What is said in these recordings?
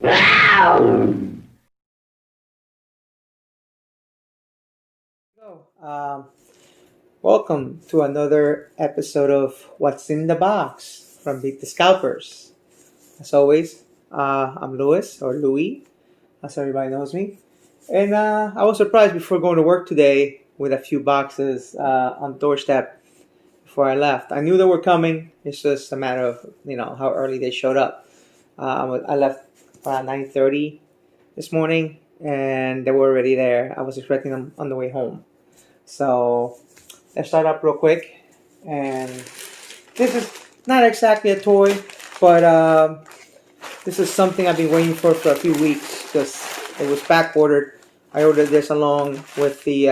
So, welcome to another episode of What's in the Box from Beat the Scalpers. As always, I'm Louis, or Louis, as everybody knows me. And I was surprised before going to work today with a few boxes on the doorstep before I left. I knew they were coming. It's just a matter of, how early they showed up. I left around 9:30 this morning, and they were already there. I was expecting them on the way home. So let's start up real quick. And this is not exactly a toy, but this is something I've been waiting for a few weeks because it was back ordered. I ordered this along with the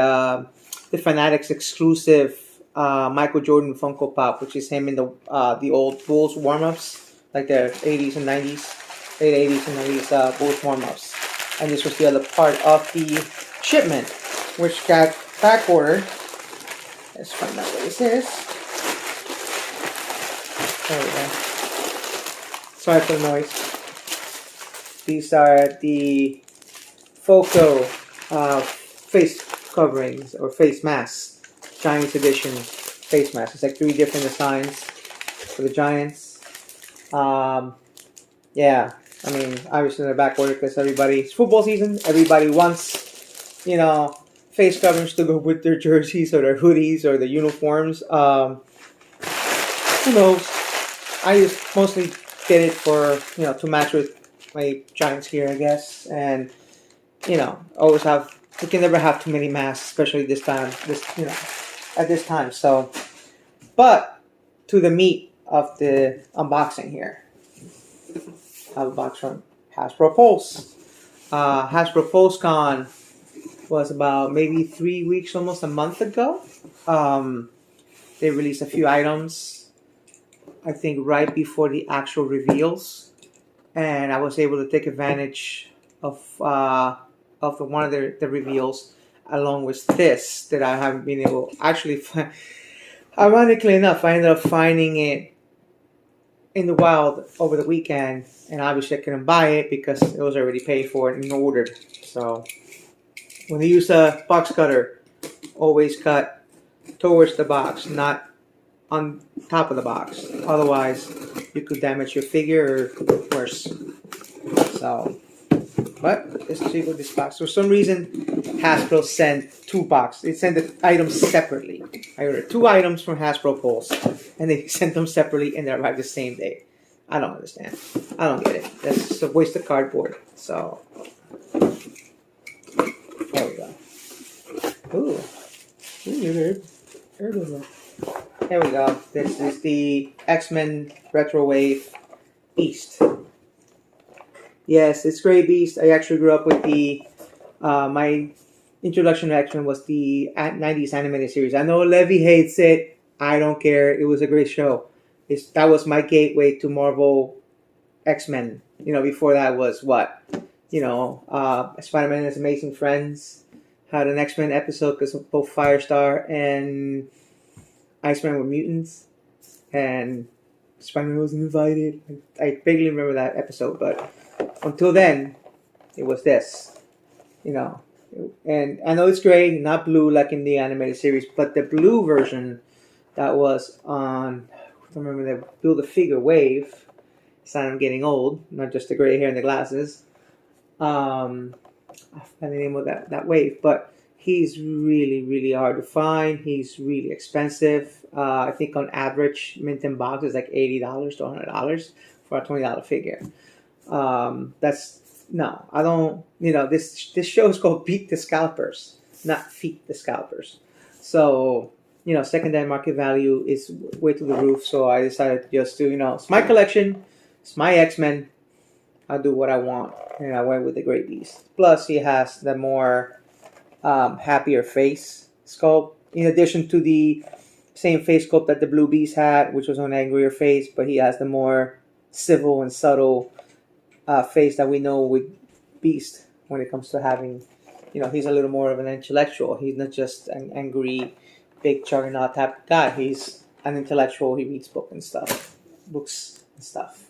Fanatics exclusive Michael Jordan Funko Pop, which is him in the old Bulls warm-ups, like the 80s and 90s, late 80s and 90s Bulls warm-ups. And this was the other part of the shipment, which got back ordered. Let's find out what this is. There we go. Sorry for the noise. These are the Foco face coverings or face masks. Giants edition face masks. It's like 3 different designs for the Giants. Yeah, I mean, obviously they're back ordered because it's football season. Everybody wants, face coverings to go with their jerseys or their hoodies or their uniforms. Who knows? I just mostly get it for, to match with my Giants gear, I guess. And, always you can never have too many masks, especially at this time. So, but to the meat of the unboxing here. I have a box from Hasbro Pulse. Hasbro PulseCon was about maybe 3 weeks, almost a month ago. They released a few items, I think, right before the actual reveals, and I was able to take advantage of one of the reveals, along with this that I haven't been able actually. Ironically enough, I ended up finding it in the wild over the weekend, and obviously I couldn't buy it because it was already paid for and ordered. So when you use a box cutter, always cut towards the box, not on top of the box. Otherwise, you could damage your figure or worse. So, but let's see what this box. For some reason, Hasbro sent 2 boxes. They sent the items separately. I ordered 2 items from Hasbro Pulse, and they sent them separately, and they arrived the same day. I don't understand. I don't get it. That's just a waste of cardboard. So, there we go. Ooh. Here we go. This is the X-Men Retro Wave Beast. Yes, it's Great Beast. I actually grew up with my introduction to X-Men was the 90s animated series. I know Levy hates it. I don't care. It was a great show. That was my gateway to Marvel X-Men. Before that was what? Spider-Man and His Amazing Friends had an X-Men episode because both Firestar and Iceman were mutants, and Spider-Man wasn't invited. I vaguely remember that episode, but until then, it was this, And I know it's gray, not blue like in the animated series, but the blue version that was on, I don't remember, the Build-A-Figure Wave. Sign I'm getting old, not just the gray hair and the glasses. I forgot the name of that wave, but he's really, really hard to find. He's really expensive. I think on average, mint in box is like $80 to $100 for a $20 figure. I don't. This show is called Beat the Scalpers, not Feet the Scalpers. So secondary market value is way to the roof. So I decided just to it's my collection, it's my X-Men. I'll do what I want, and I went with the Great Beast. Plus, he has the more happier face sculpt, in addition to the same face sculpt that the Blue Beast had, which was an angrier face, but he has the more civil and subtle face that we know with Beast when it comes to having, he's a little more of an intellectual. He's not just an angry, big juggernaut type of guy. He's an intellectual. He reads books and stuff.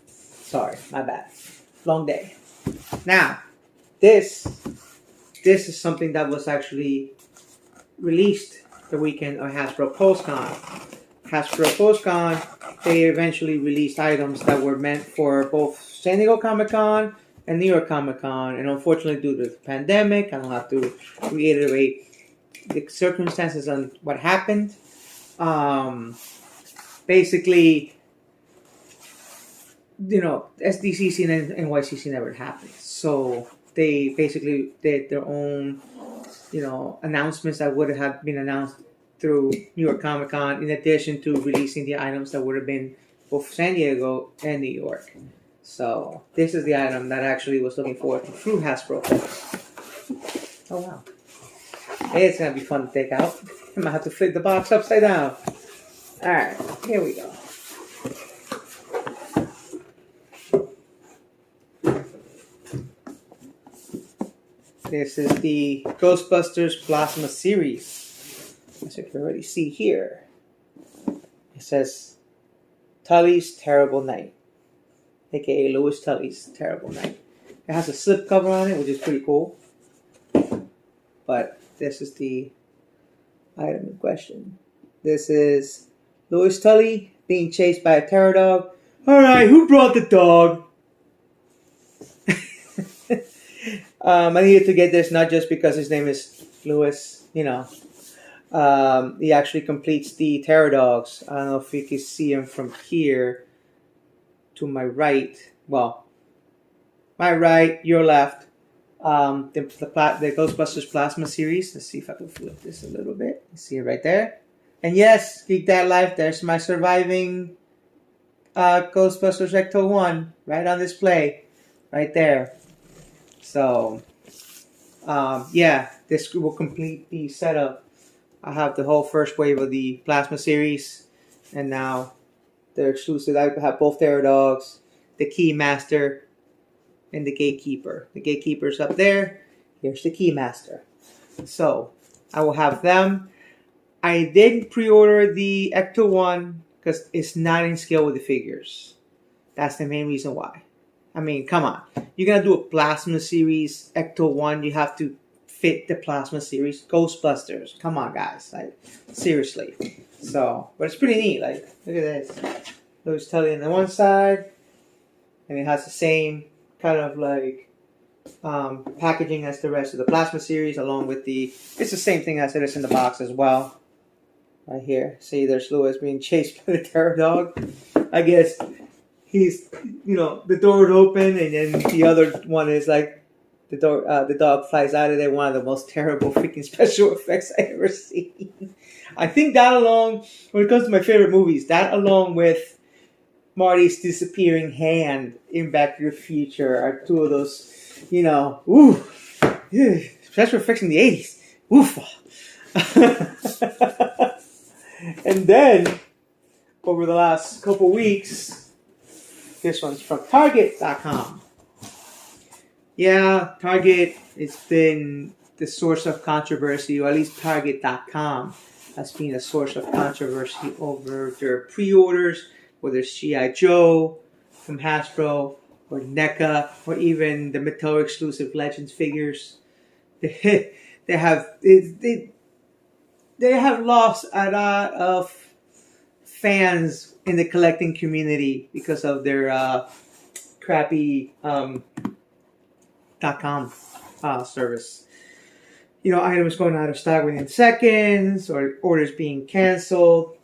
Sorry, my bad. Long day. Now, this is something that was actually released the weekend of Hasbro PulseCon. Hasbro PulseCon, they eventually released items that were meant for both San Diego Comic Con and New York Comic Con, and unfortunately, due to the pandemic, I don't have to reiterate the circumstances on what happened. Basically, SDCC and NYCC never happened, so they basically did their own, announcements that would have been announced through New York Comic Con, in addition to releasing the items that would have been both San Diego and New York. So this is the item that I actually was looking forward to through Hasbro. Oh wow. It's gonna be fun to take out. I might have to flip the box upside down. Alright, here we go. This is the Ghostbusters Plasma series. As you can already see here, it says Tully's Terrible Night, aka Louis Tully's Terrible Night. It has a slip cover on it, which is pretty cool. But this is the item in question. This is Louis Tully being chased by a terror dog. Alright, who brought the dog? I needed to get this not just because his name is Louis, he actually completes the terror dogs. I don't know if you can see him from here to my right. Well, my right, your left. The Ghostbusters Plasma series. Let's see if I can flip this a little bit. You see it right there. And yes, Geek Dad Life, there's my surviving Ghostbusters Ecto 1 right on display. Right there. So, this will complete the setup. I have the whole first wave of the Plasma series. And now they're exclusive. I have both Terror Dogs, the Keymaster, and the Gatekeeper. The Gatekeeper's up there. Here's the Keymaster. So, I will have them. I did pre-order the Ecto 1 because it's not in scale with the figures. That's the main reason why. I mean, come on. You're going to do a Plasma series, Ecto 1, you have to fit the Plasma series. Ghostbusters. Come on, guys. Like, seriously. So, but it's pretty neat. Like, look at this. Louis Tully on the one side. And it has the same kind of like packaging as the rest of the Plasma series, along with it's the same thing as it is in the box as well. Right here. See, there's Louis being chased by the terror dog. I guess he's, the door is open, and then the other one is like the dog flies out of there. One of the most terrible freaking special effects I ever seen. I think that along, when it comes to my favorite movies, that along with Marty's disappearing hand in Back to the Future are two of those, special effects in the 80s. Oof. And then, over the last couple weeks, this one's from Target.com. Yeah, Target has been the source of controversy, or at least Target.com has been a source of controversy over their pre-orders, whether it's G.I. Joe from Hasbro, or NECA, or even the Mattel exclusive Legends figures. They have lost a lot of fans in the collecting community because of their crappy .com service. Items going out of stock within seconds, or orders being canceled,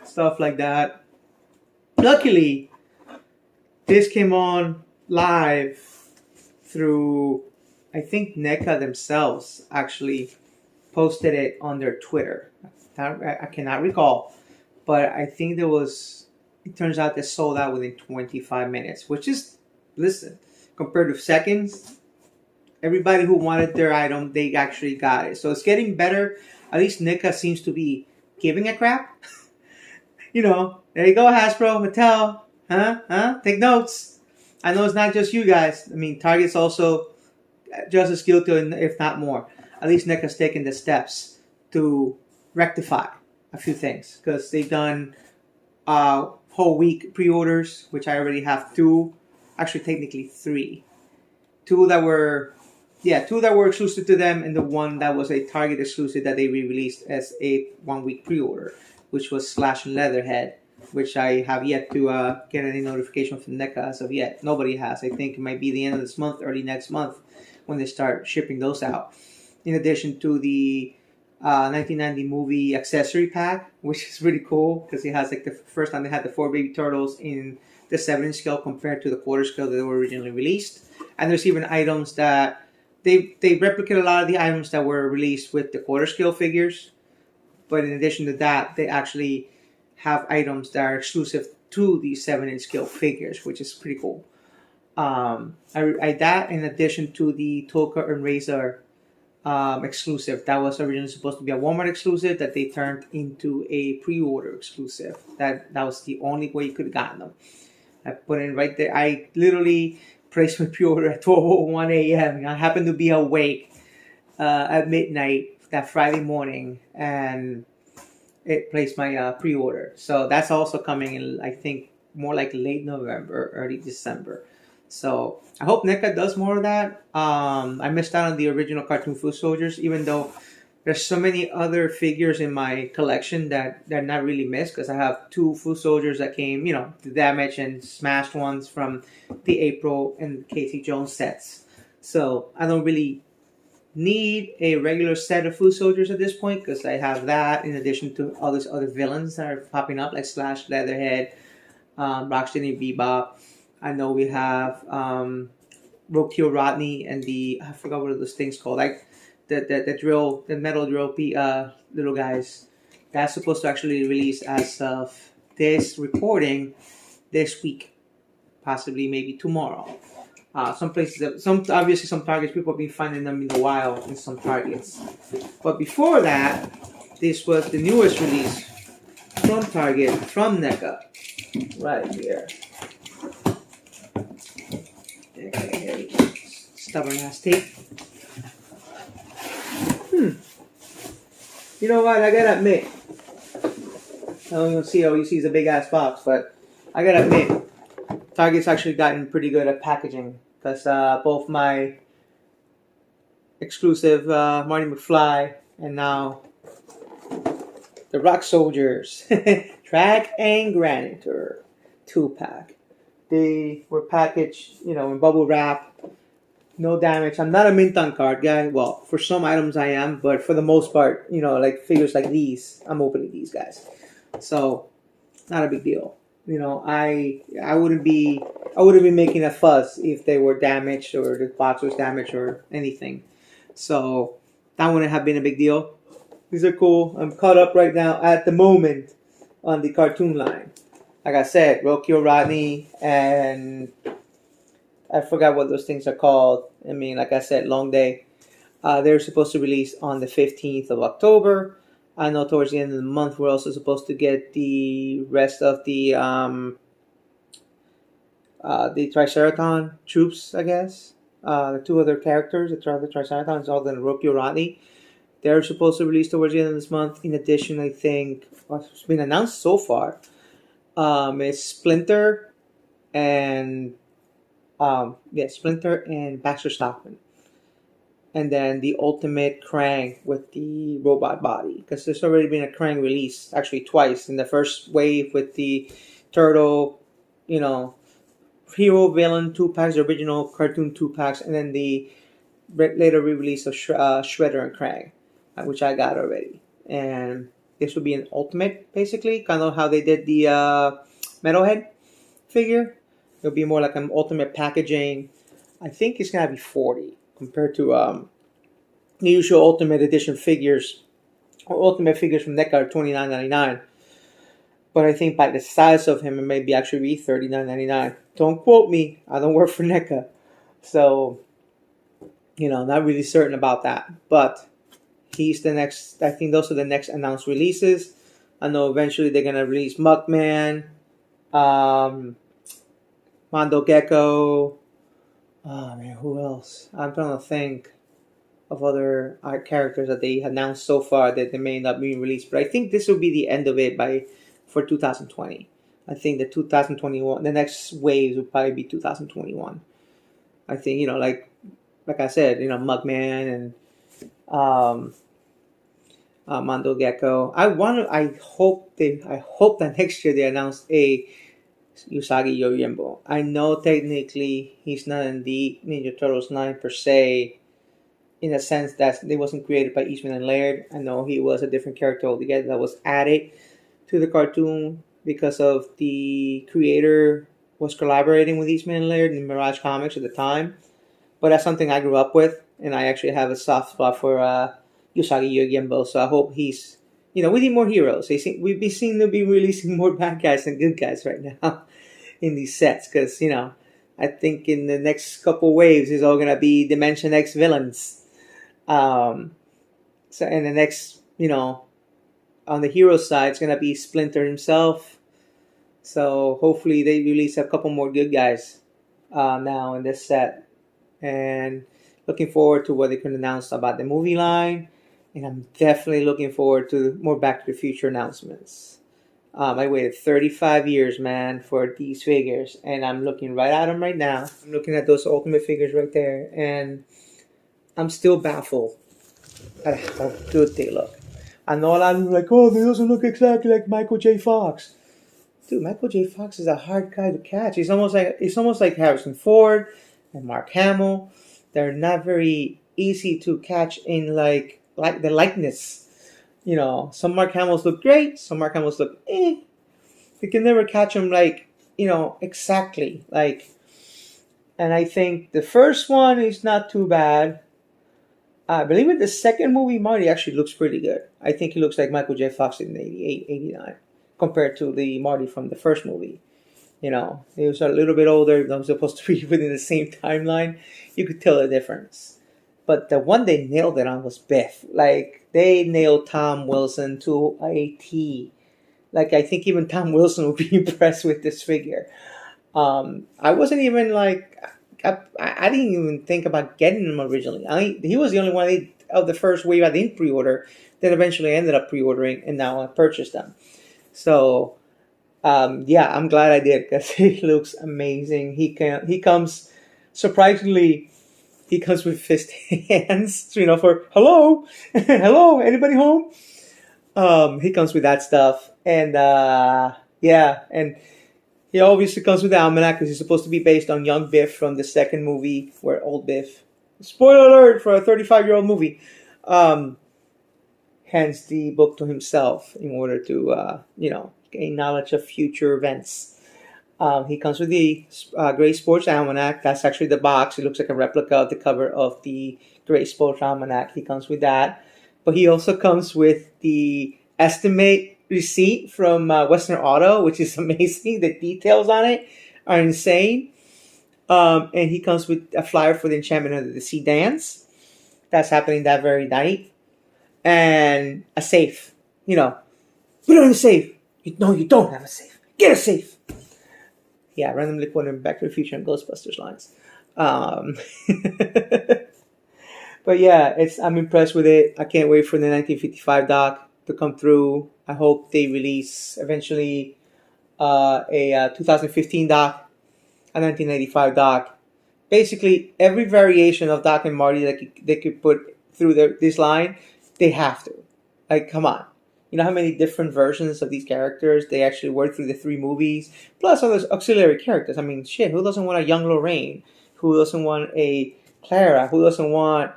stuff like that. Luckily, this came on live through, I think NECA themselves actually posted it on their Twitter. I cannot recall, but I think it turns out they sold out within 25 minutes, which is, listen, compared to seconds, everybody who wanted their item, they actually got it. So it's getting better. At least NECA seems to be giving a crap. There you go, Hasbro, Mattel. Huh? Take notes. I know it's not just you guys. I mean, Target's also just as guilty, if not more. At least NECA's taken the steps to rectify a few things, because they've done whole week pre-orders, which I already have 2, actually technically 3. two that were two that were exclusive to them, and the one that was a Target exclusive that they re-released as a 1 week pre-order, which was Slash and Leatherhead, which I have yet to get any notification from NECA as of yet. Nobody has. I think it might be the end of this month, early next month, when they start shipping those out. In addition to the 1990 movie accessory pack, which is really cool because it has like the first time they had the 4 baby turtles in the 7-inch scale compared to the quarter scale that they were originally released. And there's even items that they replicate a lot of the items that were released with the quarter scale figures, but in addition to that, they actually have items that are exclusive to the 7-inch scale figures, which is pretty cool. That in addition to the Toka and Razor exclusive that was originally supposed to be a Walmart exclusive that they turned into a pre-order exclusive. That was the only way you could have gotten them. I put in right there. I literally placed my pre-order at 12:01 a.m. I happened to be awake at midnight that Friday morning, and it placed my pre-order. So that's also coming in, I think, more like late November, early December. So I hope NECA does more of that. I missed out on the original cartoon Foot Soldiers, even though there's so many other figures in my collection that they're not really missed, because I have 2 Foot Soldiers that came, the damaged and smashed ones from the April and Casey Jones sets. So I don't really need a regular set of Foot Soldiers at this point, because I have that in addition to all these other villains that are popping up, like Slash, Leatherhead, Rocksteady, Bebop. I know we have Rokio Rodney and I forgot what are those things called, like the metal drill little guys. That's supposed to actually release as of this recording this week, possibly maybe tomorrow. Some places, some Targets, people have been finding them in the wild in some Targets. But before that, this was the newest release from Target, from NECA, right here. Okay, stubborn ass tape. You know what? I gotta admit, I don't even see. All you see is a big ass box, but I gotta admit, Target's actually gotten pretty good at packaging, because both my exclusive Marty McFly and now the Rock Soldiers Track and Granitor 2-pack. They were packaged, in bubble wrap, no damage. I'm not a Minton card guy. Well, for some items I am, but for the most part, like figures like these, I'm opening these guys. So, not a big deal. I wouldn't be making a fuss if they were damaged or the box was damaged or anything. So, that wouldn't have been a big deal. These are cool. I'm caught up right now at the moment on the cartoon line. Like I said, Rokio Rodney, and I forgot what those things are called. I mean, like I said, Long Day. They're supposed to release on the 15th of October. I know towards the end of the month, we're also supposed to get the rest of the Triceraton troops, I guess. The 2 other characters, the Triceratons, is all the Rokio Rodney. They're supposed to release towards the end of this month. In addition, I think what's been announced so far is Splinter and Splinter and Baxter Stockman, and then the Ultimate Krang with the robot body, because there's already been a Krang release actually twice. In the first wave with the Turtle, hero villain 2-packs, the original cartoon 2-packs, and then the later re-release of Shredder and Krang, which I got already. And this would be an ultimate, basically, kind of how they did the Metalhead figure. It'll be more like an ultimate packaging. I think it's gonna be 40 compared to the usual Ultimate Edition figures or Ultimate figures from NECA are $29.99. But I think by the size of him, it may be actually be $39.99. Don't quote me. I don't work for NECA, so not really certain about that. But he's the next. I think those are the next announced releases. I know eventually they're gonna release Muckman, Mondo Gecko. Oh man, who else? I'm trying to think of other art characters that they announced so far that they may not be released. But I think this will be the end of it for 2020. I think the 2021, the next waves will probably be 2021. I think like like I said, Mugman and um, Mondo Gecko. I hope that next year they announce a Usagi Yojimbo. I know technically he's not in the Ninja Turtles 9 per se, in a sense that they wasn't created by Eastman and Laird. I know he was a different character altogether that was added to the cartoon because of the creator was collaborating with Eastman and Laird in Mirage Comics at the time. But that's something I grew up with, and I actually have a soft spot for Usagi Yojimbo. So I hope he's, we need more heroes. We seem to be releasing more bad guys than good guys right now in these sets, because I think in the next couple waves is all gonna be Dimension X villains. So in the next, on the hero side, it's gonna be Splinter himself. So hopefully they release a couple more good guys now in this set, and looking forward to what they can announce about the movie line, and I'm definitely looking forward to more Back to the Future announcements. I waited 35 years, man, for these figures, and I'm looking right at them right now. I'm looking at those Ultimate figures right there, and I'm still baffled at how good they look. I know a lot of people are like, oh, they doesn't look exactly like Michael J. Fox. Dude, Michael J. Fox is a hard guy to catch. He's almost like Harrison Ford and Mark Hamill. They're not very easy to catch in like the likeness. Some Mark Hamills look great, some Mark Hamills look eh. You can never catch them exactly. And I think the first one is not too bad. I believe the second movie, Marty actually looks pretty good. I think he looks like Michael J. Fox in 88, 89, compared to the Marty from the first movie. He was a little bit older. They were supposed to be within the same timeline. You could tell the difference. But the one they nailed it on was Biff. They nailed Tom Wilson to a T. I think even Tom Wilson would be impressed with this figure. I wasn't even I didn't even think about getting him originally. He was the only one of the first wave I didn't pre-order that eventually ended up pre-ordering, and now I purchased them. So, yeah, I'm glad I did, because he looks amazing. He comes, surprisingly, he comes with fist hands, for hello, hello, anybody home? He comes with that stuff, and yeah, and he obviously comes with the almanac because he's supposed to be based on young Biff from the second movie, where old Biff, spoiler alert for a 35-year-old movie, hands the book to himself in order to, gain knowledge of future events. He comes with the Gray Sports Almanac. That's actually the box. It looks like a replica of the cover of the Gray Sports Almanac. He comes with that. But he also comes with the estimate receipt from Western Auto, which is amazing. The details on it are insane. And he comes with a flyer for the Enchantment of the Sea Dance. That's happening that very night. And a safe. Put it in a safe. No, you don't have a safe. Get a safe. Yeah, randomly quoting Back to the Future and Ghostbusters lines. But yeah, I'm impressed with it. I can't wait for the 1955 doc to come through. I hope they release eventually a 2015 doc, a 1985 doc. Basically, every variation of Doc and Marty that they could put through this line, they have to. Come on. You know how many different versions of these characters they actually worked through the 3 movies, plus other auxiliary characters. I mean, shit, who doesn't want a young Lorraine? Who doesn't want a Clara? Who doesn't want,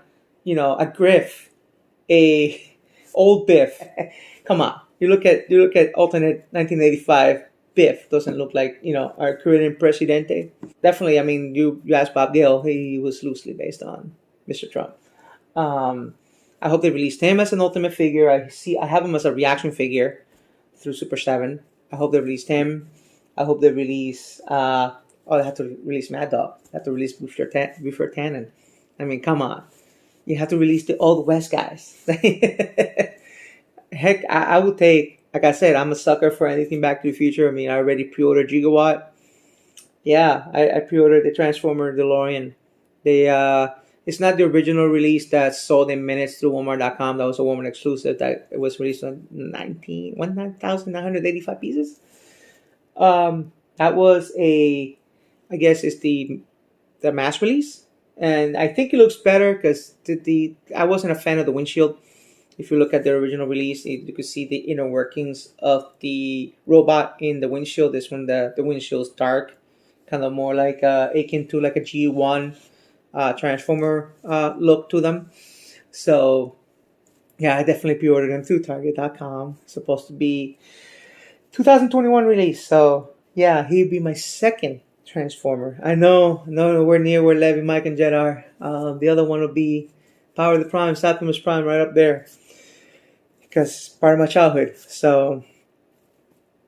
a Griff, a old Biff? Come on, you look at alternate 1985 Biff. Doesn't look like our Korean Presidente. Definitely, I mean, you asked Bob Gale, he was loosely based on Mr. Trump. I hope they released him as an Ultimate figure. I have him as a reaction figure through Super 7. I hope they released him. I hope they release. They have to release Mad Dog. They have to release Buford Tannen. I mean, come on. You have to release the Old West guys. Heck, I would take. Like I said, I'm a sucker for anything Back to the Future. I mean, I already pre-ordered Gigawatt. Yeah, I pre-ordered the Transformer DeLorean. It's not the original release that sold in minutes through Walmart.com. That was a Walmart exclusive that it was released on 1,985 pieces. That was I guess it's the mass release. and I think it looks better because I wasn't a fan of the windshield. If you look at the original release, you could see the inner workings of the robot in the windshield. This one, the windshield's dark, kind of more like akin to like a G1 Transformer look to them. So yeah, I definitely pre-ordered them through Target.com. Supposed to be 2021 release. So yeah, he'd be my second Transformer. I know, nowhere near where Levi, Mike, and Jet are. The other one will be Power of the Prime, Optimus Prime, right up there, because it's part of my childhood. So,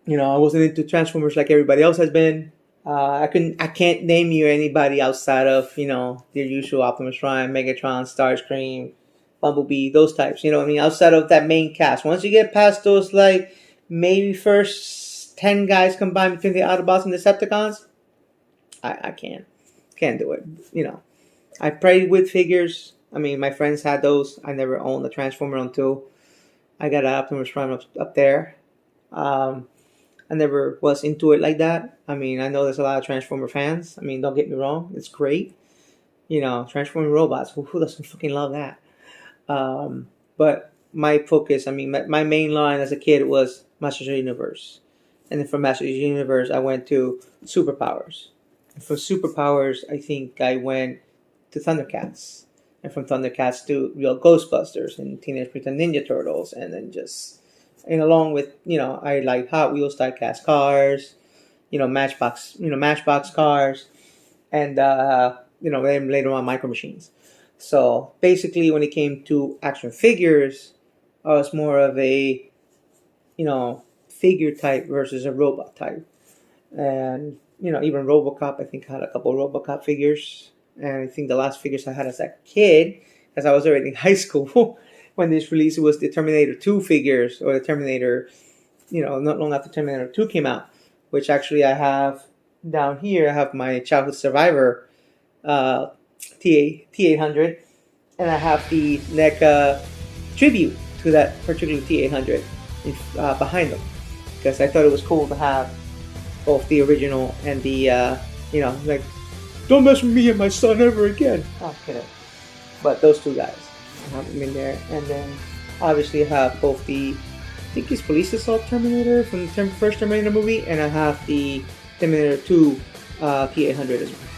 I wasn't into Transformers like everybody else has been. I can't name you anybody outside of the usual Optimus Prime, Megatron, Starscream, Bumblebee, those types. You know what I mean? Outside of that main cast, once you get past those, like maybe first 10 guys combined between the Autobots and Decepticons, I can't do it. I played with figures. I mean, my friends had those. I never owned a Transformer until I got an Optimus Prime up there. I never was into it like that. I mean, I know there's a lot of Transformer fans. I mean, don't get me wrong, it's great. Transforming robots. Who doesn't fucking love that? But my focus, I mean, my main line as a kid was Masters of the Universe. And then from Masters of the Universe, I went to Superpowers. And from Superpowers, I think I went to Thundercats. And from Thundercats to Real Ghostbusters and Teenage Mutant Ninja Turtles. And then and along with, I like Hot Wheels die-cast cars, Matchbox cars. And, then later on, Micro Machines. So basically, when it came to action figures, I was more of a, figure type versus a robot type. And, even RoboCop, I think I had a couple of RoboCop figures. And I think the last figures I had as a kid, as I was already in high school, when this release, was the Terminator 2 figures, or the Terminator, not long after Terminator 2 came out, which actually I have down here. I have my Childhood Survivor T800, and I have the NECA tribute to that particular T800 behind them, because I thought it was cool to have both the original and the like, don't mess with me and my son ever again. Oh, kidding. But those two guys, I have them in there, and then obviously I have both the, I think it's Police Assault Terminator from the first Terminator movie, and I have the Terminator 2 T800 as well.